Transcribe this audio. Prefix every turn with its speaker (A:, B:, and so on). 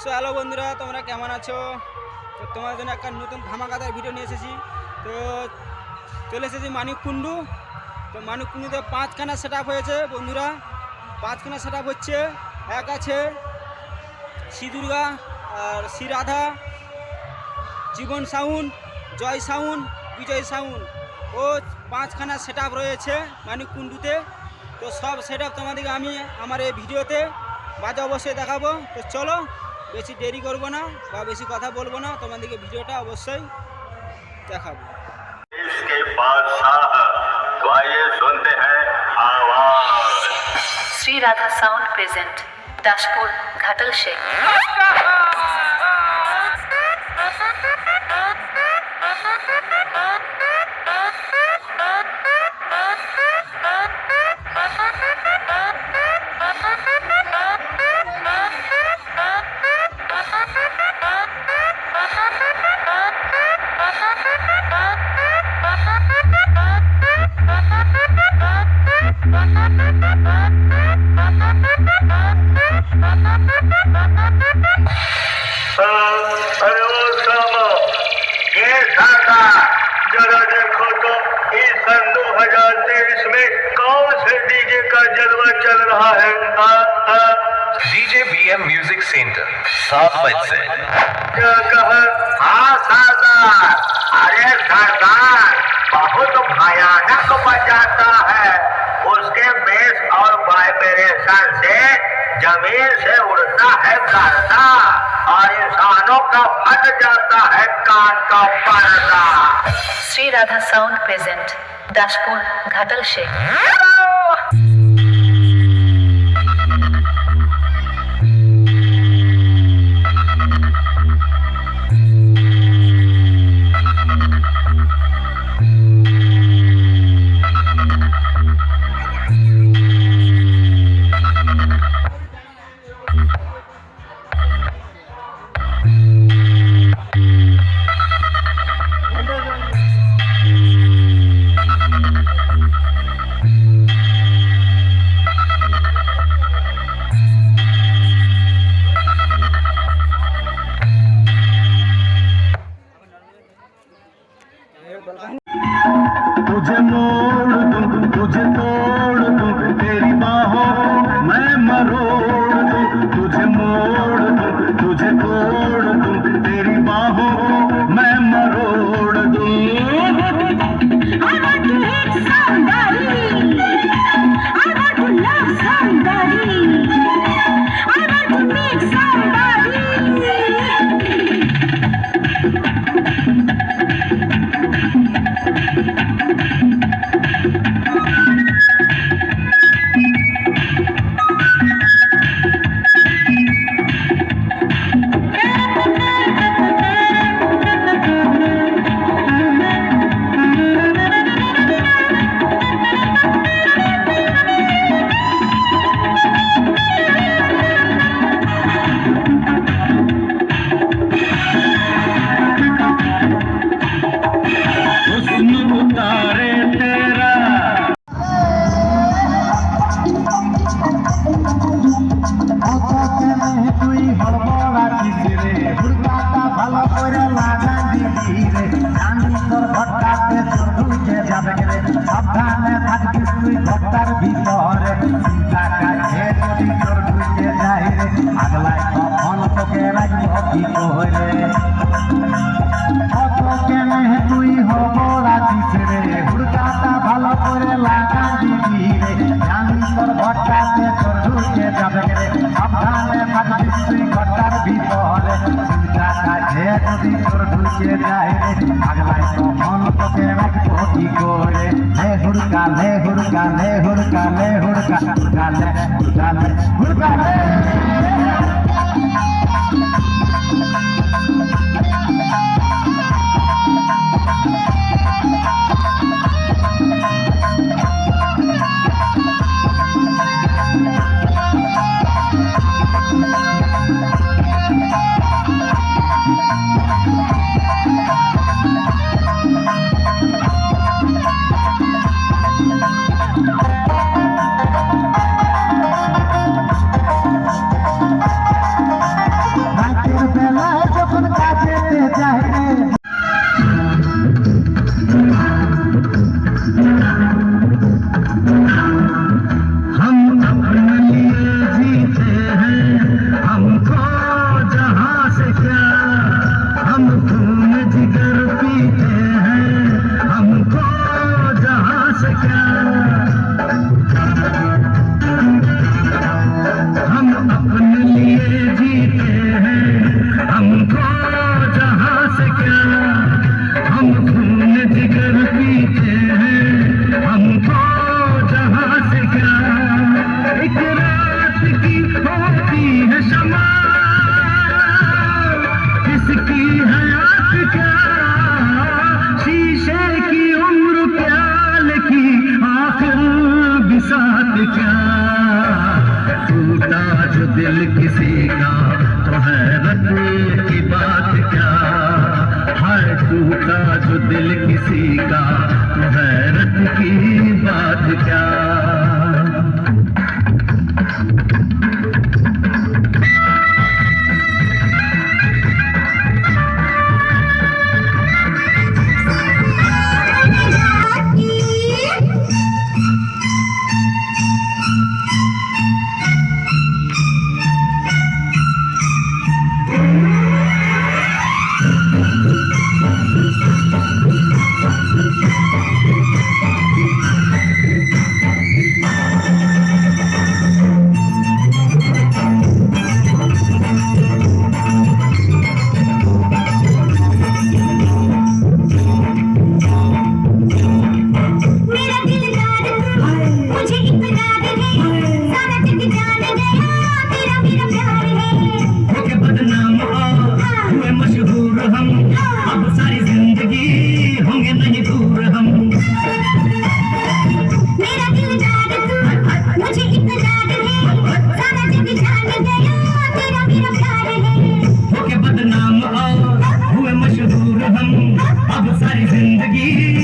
A: So hello বন্ধুরা, তোমরা কেমন আছো? তো তোমার জন্য একটা নতুন ধামাকাদার ভিডিও নিয়ে এসেছি। তো চলে এসেছি মানিককুণ্ডু। তো মানিককুণ্ডুতে 5খানা সেট আপ হয়েছে বন্ধুরা। 5খানা সেট আপ হচ্ছে। এক আছে শ্রী দুর্গা আর শ্রী রাধা, জীবন সাউন্ড, জয় সাউন্ড, বিজয় সাউন্ড ও 5খানা সেট আপ রয়েছে মানিককুণ্ডুতে। তো সব সেট আপ তোমাদেরকে আমি আমার এই ভিডিওতে বাজে অবশ্যই দেখাবো। তো চলো, বেশি দেরি করবো না বা বেশি কথা বলবো না, তোমাদেরকে ভিডিওটা অবশ্যই দেখাবো।
B: इसके बादशाह तो आइए सुनते हैं आवाज।
C: Shri Radha sound present Daspur Ghatal Sheikh.
B: अरे वो सामा, ये साका जरा देखो तो इस सन 2023 में कौन से डीजे का जलवा चल रहा है?
D: डीजे बीएम म्यूजिक सेंटर 7 बजे से।
B: क्या कहा? हाँ सरदार, अरे सरदार बहुत भयानक बजाता है। उसके बेस और वाइब्रेशन से जमीन से उड़ता है गर्दा और इंसानों का फट जाता है कान का पर्दा।
C: Shri Radha sound present Daspur Ghatal Sheikh.
E: तुझे मोड़ दूं, तुझे तोड़ दूं, तेरी बाहों मैं मरोड़ दूं। तुझे मोड़ दूं, तुझे तोड़ दूं, तेरी बाहों मैं मरोड़ दूं।
F: I want to hit somebody. I want to love somebody. I want to meet somebody.
E: हुस्न उतारे तेरा তুই হড়বড়া কিসরে হুড়কাটা ভালো করে লাগা দিবি রে জানি তোর ঘরটাতে চোর ঢুকে যাবে রে সাবধানে থাকবি তুই ঘরটার ভিতরে চিন্তা কাছে যদি চোর ঢুকে যায় রে আগলায় তখন তোকে রাখব কি করে কত কেনে তুই হড়বড়া কিসরে হুড়কাটা ভালো করে লাগা দিবি রে জানি তোর ঘরটাতে চোর ঢুকে যাবে রে সাবধানে থাকবি তুই ঘরটার ভিতরে চিন্তা কাছে যদি তোর ঢুকে যায় রে আগলায় তখন তোকে রাখবো কি করে লে হুড়কা লে হুড়কা লে হুড়কা লে হুড়কা হুড়কা লে হুড়কা লে হুড়কা লে। क्या
F: मेरा दिलदार मुझे इकरार है सारा जग जान गया तेरा मेरा प्यार है
E: होके बदनाम और हुए मशहूर हम अब सारी जिंदगी होंगे नहीं दूर हम
F: मेरा दिलदार मुझे इकरार है सारा जग जान गया तेरा मेरा प्यार है
E: होके बदनाम और हुए मशहूर हम अब सारी जिंदगी